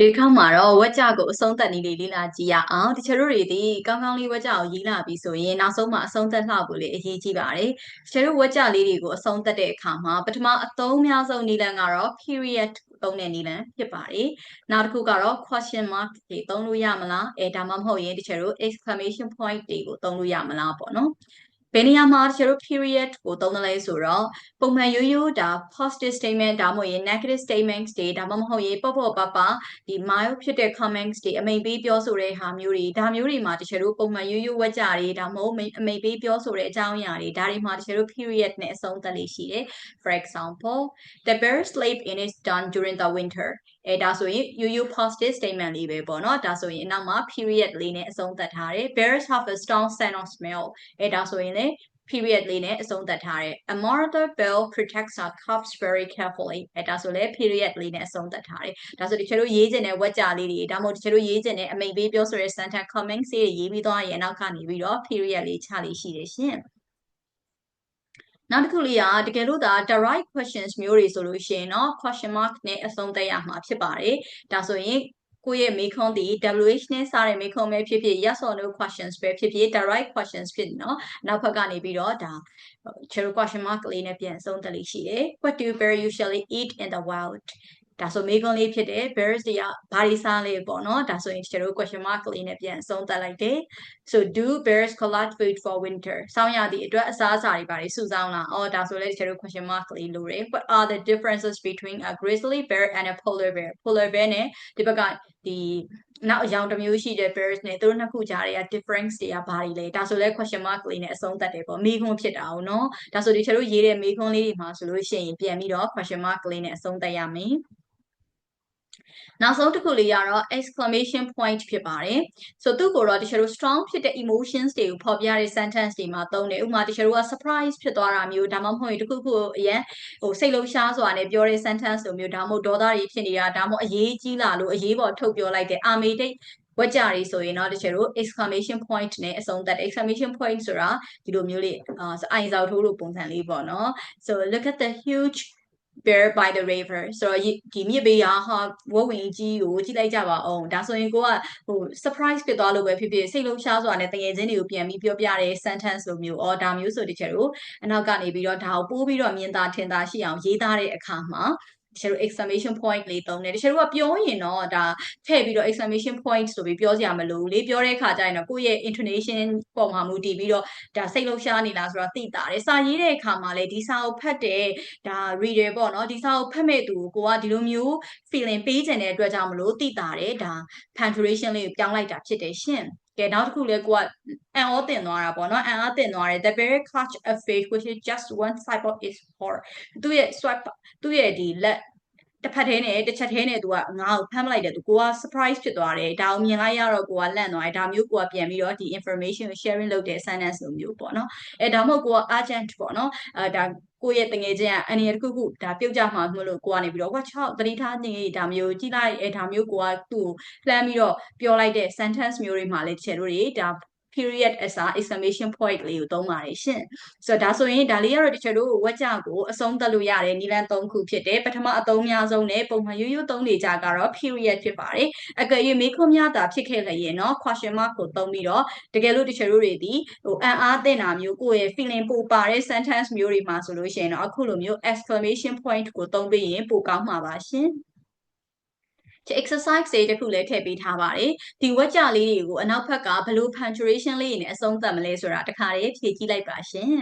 ဒီခါမှာတော့ဝက်ကြကိုအဆုံးသတ်နည်းလေးလေ့လာကြည့်ရအောင်တချို့တွေဒီကောင်းကောင်းလေးဝက်ကြကိုရေးလာပြီဆိုရင်နောက်ဆုံးမှာအဆုံးသတ်လှဖို့လေအရေးကြီးပါတယ်တချို့ဝက်ကြလေးတွေကိုအဆုံးသတ်တဲ့အခါမှာပထမအသုံးအများဆုံးနည်းလမ်းကတော့ period သုံးတဲ့နည်းလမ်းဖြစ်ပါတယ်နောက်တစ်ခုကတော့ question mark တွေသုံးလို့ရမလားဒါမှမဟုတ်ရင်တချို့ exclamation point တွေကိုသုံးလို့ရမလားပေါ့နော်ဘယ်နေရာမှာတချို့ period ကိုသုံးတယ်လဲဆိုတော့ပုံမှန်ရိုးရိုးဒါ positive statement ဒါမှမဟုတ်ရင် negative statements တွေဒါမှမဟုတ်ရင်ပေါ့ပေါ့ပါပါဒီ mild ဖြစ်တဲ့ comments တွေအမိန်ပေးပြောဆိုတဲ့ဟာမျိုးတွေဒါမျိုးတွေမှာတချို့ပုံမှန်ရိုးရိုးဝက်ကြတွေဒါမှမဟုတ်အမိန်ပေးပြောဆိုတဲ့အကြောင်းအရာတွေဒါတွေမှာတချို့ period နဲ့အဆုံးသတ်လေးရှိတယ် for example the bear slept in its den during the winter ဒါဆိုရင်ရိုးရိုး positive statement လေးပဲပေါ့နော်ဒါဆိုရင်အနောက်မှာ period လေးနဲ့အဆုံးသတ်ထားတယ် bears have a strong sense of smell ဒါဆိုရင်လေ period လေးနဲ့အဆုံးသတ်ထားတယ် a mother bear protects her cubs very carefully ဒါဆိုလေ period လေးနဲ့အဆုံးသတ်ထားတယ်ဒါဆိုတချို့ရေးချင်တဲ့ဝက်ကြလေးတွေဒါမှမဟုတ်တချို့ရေးချင်တဲ့အမိန့်ပေးပြောဆိုတဲ့ sentence comments တွေရေးပြီးသွားရင်နောက်ကနေပြီးတော့ period လေးချလေးရှိတယ်ရှင်နောက်တစ်ခုလေးကတကယ်လို့ဒါ direct questions မျိုးတွေဆိုလို့ရှိရင်เนาะ question mark နဲ့အဆုံးသတ်ရမှာဖြစ်ပါတယ်ဒါဆိုရင်ကိုယ့်ရဲ့မေးခွန်းဒီ WH နဲ့စတဲ့မေးခွန်းပဲဖြစ်ဖြစ် yes or no questions ပဲဖြစ်ဖြစ် direct questions ဖြစ်เนาะနောက်ဘက်ကနေပြီးတော့ဒါ question mark လေးနဲ့ပြန်အဆုံးသတ်လေးရှိတယ် what do bear usually eat in the wild ဒါဆိုမေးခွန်းလေးဖြစ်တယ် bears တွေကဘာတွေစားလဲပေါ့နော်ဒါဆိုရင်ကျွန်တော် question mark လေးနဲ့ပြန်အဆုံးသတ်လိုက်တယ် so do bears collect food for winter ဆောင်းရာသီအတွက်အစားအစာတွေဘာတွေစုဆောင်းလားဒါဆိုလဲကျွန်တော် question mark လေးလိုတယ် what are the differences between a grizzly bear and a polar bear နဲ့ဒီဘက်ကဒီနောက်အကြောင်းတစ်မျိုးရှိတဲ့ bears နဲ့သူတို့နှစ်ခုကြားတွေက difference တွေကဘာတွေလဲဒါဆိုလဲ question mark လေးနဲ့အဆုံးသတ်တယ်ပေါ့မေးခွန်းဖြစ်တာ哦เนาะဒါဆိုဒီကျွန်တော်ရေးတဲ့မေးခွန်းလေးတွေမှာဆိုလို့ရှိရင်ပြန်ပြီးတော့ question mark လေးနဲ့အဆုံးသတ်ရမယ်နောက်ဆုံးတစ်ခုလေးကတော့ exclamation point ဖြစ်ပါတယ်။ so သူ့ကိုတော့တချို့ strong ဖြစ်တဲ့ emotions တွေကိုဖော်ပြတဲ့ sentence တွေမှာသုံးတယ်။ဥပမာတချို့က surprise ဖြစ်သွားတာမျိုးဒါမှမဟုတ်တခုခုအရင်စိတ်လုံးရှားစွာနဲ့ပြောတဲ့ sentence လိုမျိုးဒါမှမဟုတ်ဒေါသတွေဖြစ်နေတာဒါမှမဟုတ်အရေးကြီးလာလို့အရေးပေါ်ထုတ်ပြောလိုက်တဲ့အာမေတိတ်ဝက်ကြတွေဆိုရင်တော့တချို့ exclamation point နဲ့အဆုံးသတ် exclamation point ဆိုတာဒီလိုမျိုးလေးအိုင်ဆောက်ထိုးလို့ပုံစံလေးပေါ့နော် so look at the huge bear by the river ဆိုတော့ဒီမြစ်ဘေးကဟာဝက်ဝင်ကြီးကိုကြည့်လိုက်ကြပါအောင်ဒါဆိုရင်ကိုကsurprise ဖြစ်သွားလို့ပဲဖြစ်ဖြစ်စိတ်လုံးရှားစွာနဲ့တကယ်ချင်းတွေကိုပြန်ပြီးပြောပြတဲ့ sentence လိုမျိုးဒါမျိုးဆိုတချို့ကိုအနောက်ကနေပြီးတော့ဒါကိုပို့ပြီးတော့မြင်သာထင်သာရှိအောင်ရေးသားတဲ့အခါမှာတချို့ exclamation point လေးသုံးတယ်တချို့ကပြောရင်တော့ဒါထည့်ပြီးတော့ exclamation point ဆိုပြီးပြောစရာမလိုဘူးလေပြောတဲ့အခါကျရင်တော့ကိုယ့်ရဲ့ intonation ပေါ်မှာမူတည်ပြီးတော့ဒါစိတ်လုံးရှားနေလားဆိုတော့သိတာတယ်စာရေးတဲ့အခါမှာလေဒီစာကိုဖတ်တဲ့ဒါ reader ပေါ့နော်ဒီစာကိုဖတ်မဲ့သူကိုကဒီလိုမျိုး feeling ပေးချင်တဲ့အတွက်ကြောင့်မလို့သိတာတယ်ဒါ punctuation လေးကိုပြောင်းလိုက်တာဖြစ်တယ်ရှင်ကဲနောက်တစ်ခုလည်းကိုကအံ့ဩတင်သွားတာပေါ့နော်အံ့အားတင်သွားတယ် the bear catch a fish which is just one side of its paw သူ့ရဲ့ swipe သူ့ရဲ့ဒီလက်တစ်ဖက်သေးနဲ့တစ်ချက်သေးနဲ့သူကငါ့ကိုဖမ်းမလိုက်တယ်သူကိုက surprise ဖြစ်သွားတယ်ဒါကိုမြင်လိုက်ရတော့ကိုကလန့်သွားတယ်ဒါမျိုးကိုကပြန်ပြီးတော့ဒီ information ကို sharing လုပ်တဲ့ sentence လိုမျိုးပေါ့နော်ဒါမှမဟုတ်ကိုက urgent ပေါ့နော်ဒါကိုယ့်ရဲ့တငယ်ချင်းကအန်ရတစ်ခုခုဒါပြုတ်ကြမှာမလို့ကိုကနေပြီးတော့ watch out သတိထားနေဒါမျိုးကြည့်လိုက်ဒါမျိုးကိုကသူ့ကိုလှမ်းပြီးတော့ပြောလိုက်တဲ့ sentence မျိုးတွေမှာလည်းတချို့တွေဒါ period အစား exclamation point လေးကိုသုံးပါတယ်ရှင်ဆိုတော့ဒါဆိုရင်ဒါလေးကတော့တချို့တို့ဝက်ကြကိုအဆုံးသတ်လို့ရတယ်နည်းလမ်း၃ခုဖြစ်တယ်ပထမအသုံးများဆုံးနဲ့ပုံမှန်ရိုးရိုးသုံးနေကြကတော့ period ဖြစ်ပါတယ်အကယ်၍မေးခွန်းများတာဖြစ်ခဲ့လျင်เนาะ question mark ကိုသုံးပြီးတော့တကယ်လို့တချို့တို့တွေဒီအံ့အားသင့်တာမျိုးကိုယ့်ရဲ့ feeling ပိုပါတဲ့ sentence မျိုးတွေမှာဆိုလို့ရှိရင်တော့အခုလိုမျိုး exclamation point ကိုသုံးပြီးရင်ပိုကောင်းမှာပါရှင်exercise တွေတခုလည်းထည့်ပေးထားပါတယ်ဒီဝက်ကြလေးတွေကိုအနောက်ဘက်ကဘယ်လို punctuation လေးတွေနဲ့အဆုံးသတ်မလဲဆိုတာတခါတည်းဖြည့်ကြည့်လိုက်ပါရှင်